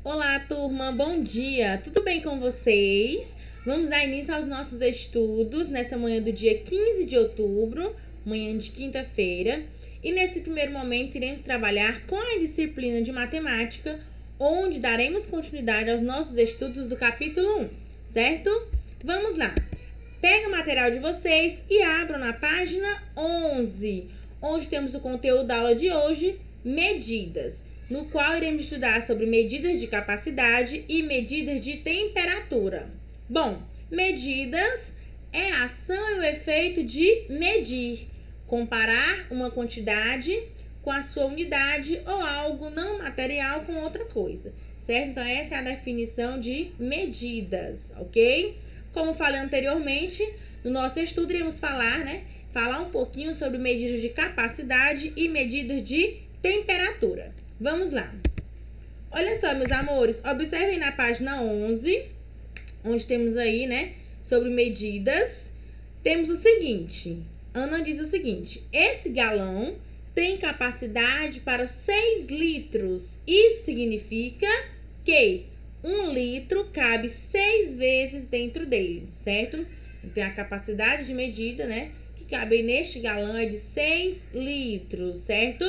Olá, turma, bom dia! Tudo bem com vocês? Vamos dar início aos nossos estudos nessa manhã do dia 15 de outubro, manhã de quinta-feira. E nesse primeiro momento iremos trabalhar com a disciplina de matemática, onde daremos continuidade aos nossos estudos do capítulo 1, certo? Vamos lá! Pega o material de vocês e abram na página 11, onde temos o conteúdo da aula de hoje, medidas, no qual iremos estudar sobre medidas de capacidade e medidas de temperatura. Bom, medidas é a ação e o efeito de medir, comparar uma quantidade com a sua unidade ou algo não material com outra coisa, certo? Então, essa é a definição de medidas, ok? Como falei anteriormente, no nosso estudo iremos falar um pouquinho sobre medidas de capacidade e medidas de temperatura. Vamos lá. Olha só, meus amores, observem na página 11, onde temos aí, sobre medidas. Temos o seguinte, Ana diz o seguinte: esse galão tem capacidade para 6 litros. Isso significa que 1 litro cabe 6 vezes dentro dele, certo? Então, a capacidade de medida, que cabe neste galão é de 6 litros, certo?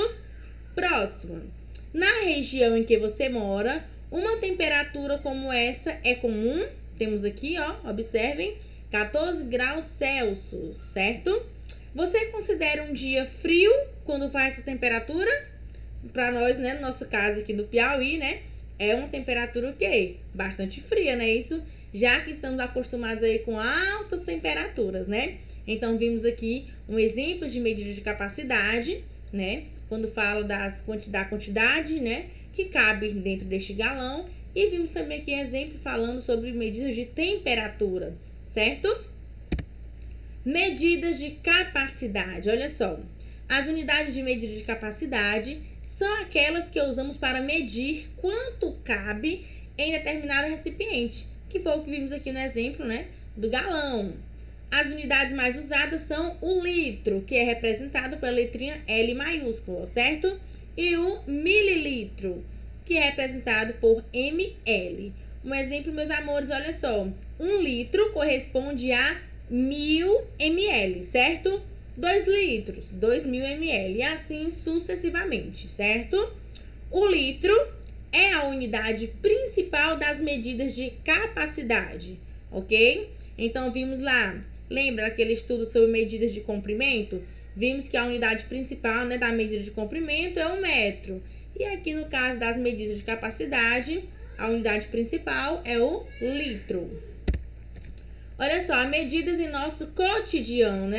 Próximo. Na região em que você mora, uma temperatura como essa é comum. Temos aqui, observem, 14 graus Celsius, certo? Você considera um dia frio quando faz essa temperatura? Para nós, no nosso caso aqui do Piauí, é uma temperatura o quê? Bastante fria, não é isso? Já que estamos acostumados aí com altas temperaturas, Então, vimos aqui um exemplo de medida de capacidade, quando fala da quantidade, que cabe dentro deste galão. E vimos também aqui exemplo falando sobre medidas de temperatura, certo? Medidas de capacidade, olha só. As unidades de medida de capacidade são aquelas que usamos para medir quanto cabe em determinado recipiente, que foi o que vimos aqui no exemplo, do galão. As unidades mais usadas são o litro, que é representado pela letrinha L maiúscula, certo? E o mililitro, que é representado por ML. Um exemplo, meus amores, olha só. 1 litro corresponde a 1000 ml, certo? 2 litros, 2000 ml, e assim sucessivamente, certo? O litro é a unidade principal das medidas de capacidade, ok? Então, vimos lá, lembra aquele estudo sobre medidas de comprimento? Vimos que a unidade principal, da medida de comprimento é o metro. E aqui, no caso das medidas de capacidade, a unidade principal é o litro. Olha só, medidas em nosso cotidiano,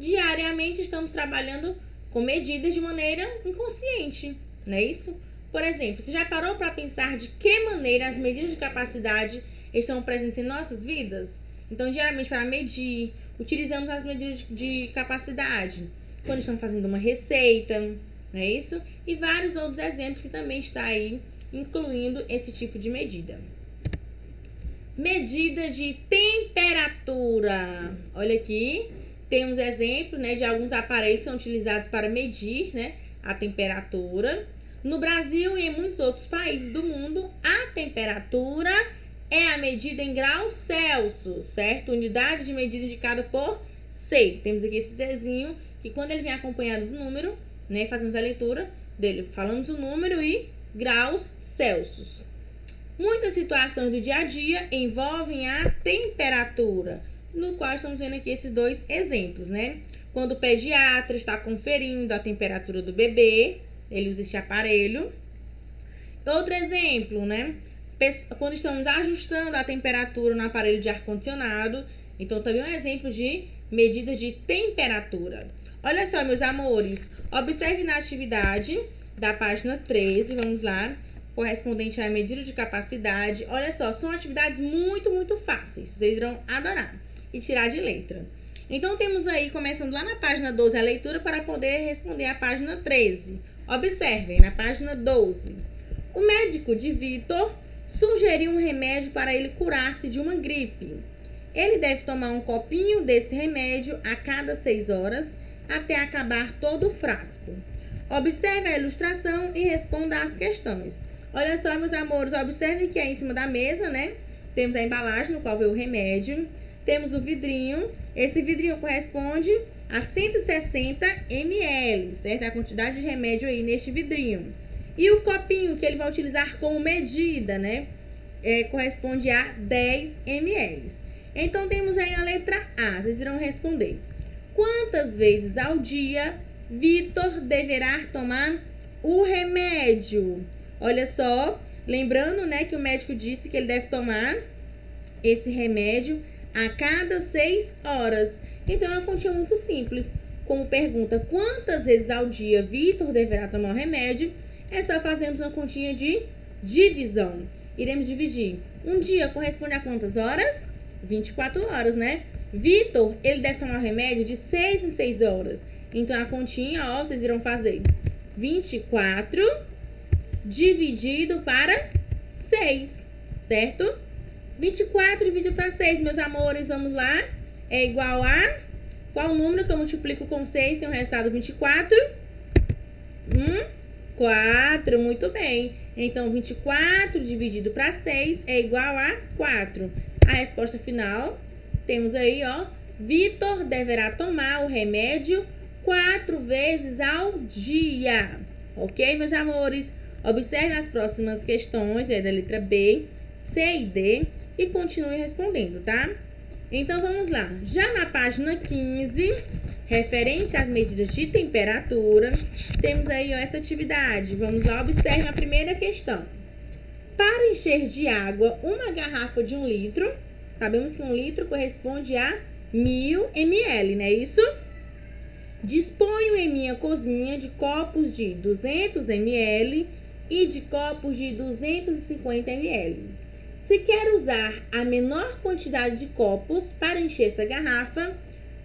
Diariamente estamos trabalhando com medidas de maneira inconsciente, não é isso? Por exemplo, você já parou para pensar de que maneira as medidas de capacidade estão presentes em nossas vidas? Então, diariamente, para medir, utilizamos as medidas de capacidade. Quando estamos fazendo uma receita, não é isso? E vários outros exemplos que também está aí, incluindo esse tipo de medida. Medida de temperatura. Olha aqui, temos exemplo, de alguns aparelhos que são utilizados para medir, a temperatura. No Brasil e em muitos outros países do mundo, a temperatura é a medida em graus Celsius, certo? Unidade de medida indicada por C. Temos aqui esse Czinho, que quando ele vem acompanhado do número, fazemos a leitura dele. Falamos o número e graus Celsius. Muitas situações do dia a dia envolvem a temperatura, no qual estamos vendo aqui esses dois exemplos, Quando o pediatra está conferindo a temperatura do bebê, ele usa este aparelho. Outro exemplo, Quando estamos ajustando a temperatura no aparelho de ar-condicionado. Então, também é um exemplo de medida de temperatura. Olha só, meus amores, observe na atividade da página 13, vamos lá, correspondente à medida de capacidade. Olha só, são atividades muito, muito fáceis. Vocês irão adorar e tirar de letra. Então, temos aí, começando lá na página 12, a leitura para poder responder a página 13. Observem, na página 12. O médico de Vitor sugeriu um remédio para ele curar-se de uma gripe. Ele deve tomar um copinho desse remédio a cada 6 horas até acabar todo o frasco. Observe a ilustração e responda às questões. Olha só, meus amores, observe que aí em cima da mesa, né? Temos a embalagem no qual vem o remédio. Temos o vidrinho. Esse vidrinho corresponde a 160 ml, certo? A quantidade de remédio aí neste vidrinho. E o copinho que ele vai utilizar como medida, né? Corresponde a 10 ml. Então, temos aí a letra A. Vocês irão responder. Quantas vezes ao dia Vitor deverá tomar o remédio? Olha só, lembrando, né, que o médico disse que ele deve tomar esse remédio a cada 6 horas. Então, é uma continha muito simples. Como pergunta quantas vezes ao dia Vitor deverá tomar o remédio, é só fazermos uma continha de divisão. Iremos dividir. Um dia corresponde a quantas horas? 24 horas, né? Vitor, ele deve tomar o remédio de 6 em 6 horas. Então, a continha, ó, vocês irão fazer 24 dividido para 6, certo? 24 dividido para 6, meus amores, vamos lá. É igual a... Qual número que eu multiplico com 6 tem o resultado 24? 4, muito bem. Então, 24 dividido para 6 é igual a 4. A resposta final, temos aí, ó. Vitor deverá tomar o remédio 4 vezes ao dia. Ok, meus amores? Observe as próximas questões, da letra B, C e D, e continue respondendo, tá? Então, vamos lá. Já na página 15, referente às medidas de temperatura, temos aí, ó, essa atividade. Vamos lá, observe a primeira questão. Para encher de água uma garrafa de 1 litro, sabemos que 1 litro corresponde a 1000 ml, não é isso? Disponho em minha cozinha de copos de 200 ml e de copos de 250 ml. Se quer usar a menor quantidade de copos para encher essa garrafa,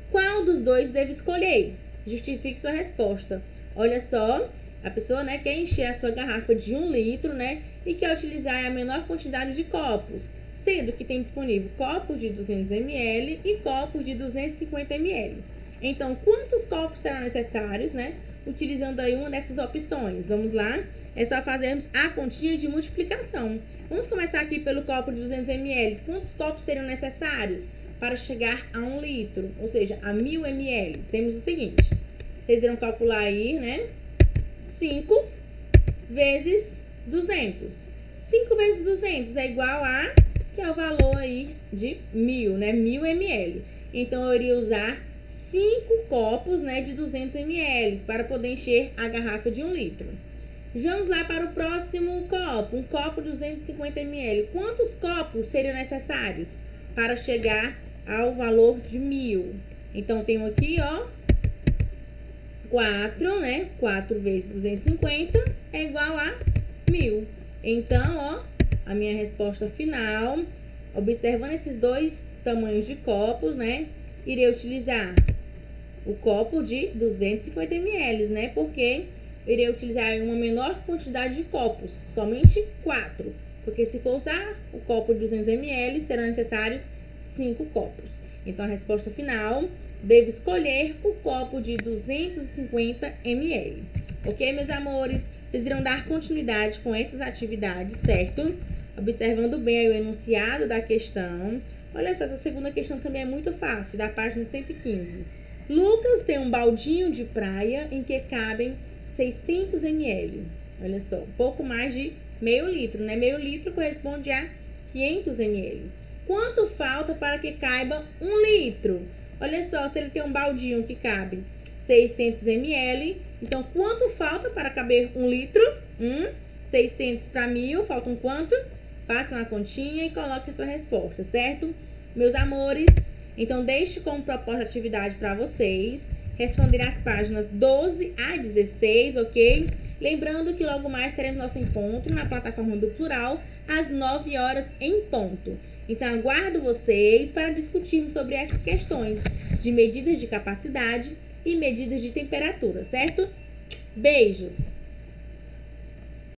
qual dos dois deve escolher? Justifique sua resposta. Olha só, a pessoa, né, quer encher a sua garrafa de 1 litro, né, e quer utilizar a menor quantidade de copos, sendo que tem disponível copos de 200 ml e copos de 250 ml. Então, quantos copos serão necessários, né? Utilizando aí uma dessas opções. Vamos lá? É só fazermos a continha de multiplicação. Vamos começar aqui pelo copo de 200 ml. Quantos copos seriam necessários para chegar a 1 litro? Ou seja, a 1000 ml. Temos o seguinte. Vocês irão calcular aí, né? 5 vezes 200. 5 vezes 200 é igual a... que é o valor aí de 1000, né? 1000 ml. Então, eu iria usar 5 copos, né, de 200 ml para poder encher a garrafa de 1 litro. Vamos lá para o próximo copo, um copo de 250 ml. Quantos copos seriam necessários para chegar ao valor de 1000? Então, tenho aqui, ó, 4, né? 4 vezes 250 é igual a 1000. Então, ó, a minha resposta final, observando esses dois tamanhos de copos, né? Irei utilizar o copo de 250 ml, né? Porque eu irei utilizar uma menor quantidade de copos, somente 4. Porque se for usar o copo de 200 ml, serão necessários 5 copos. Então, a resposta final, devo escolher o copo de 250 ml. Ok, meus amores? Vocês irão dar continuidade com essas atividades, certo? Observando bem aí o enunciado da questão. Olha só, essa segunda questão também é muito fácil, da página 115. Lucas tem um baldinho de praia em que cabem 600 ml. Olha só, um pouco mais de meio litro, né? Meio litro corresponde a 500 ml. Quanto falta para que caiba 1 litro? Olha só, se ele tem um baldinho que cabe 600 ml, então quanto falta para caber 1 litro? 600 para 1000, faltam quanto? Façam a continha e coloquem a sua resposta, certo? Meus amores, então deixe como proposta de atividade para vocês responder as páginas 12 a 16, ok? Lembrando que logo mais teremos nosso encontro na plataforma do Plural às 9 horas em ponto. Então, aguardo vocês para discutirmos sobre essas questões de medidas de capacidade e medidas de temperatura, certo? Beijos!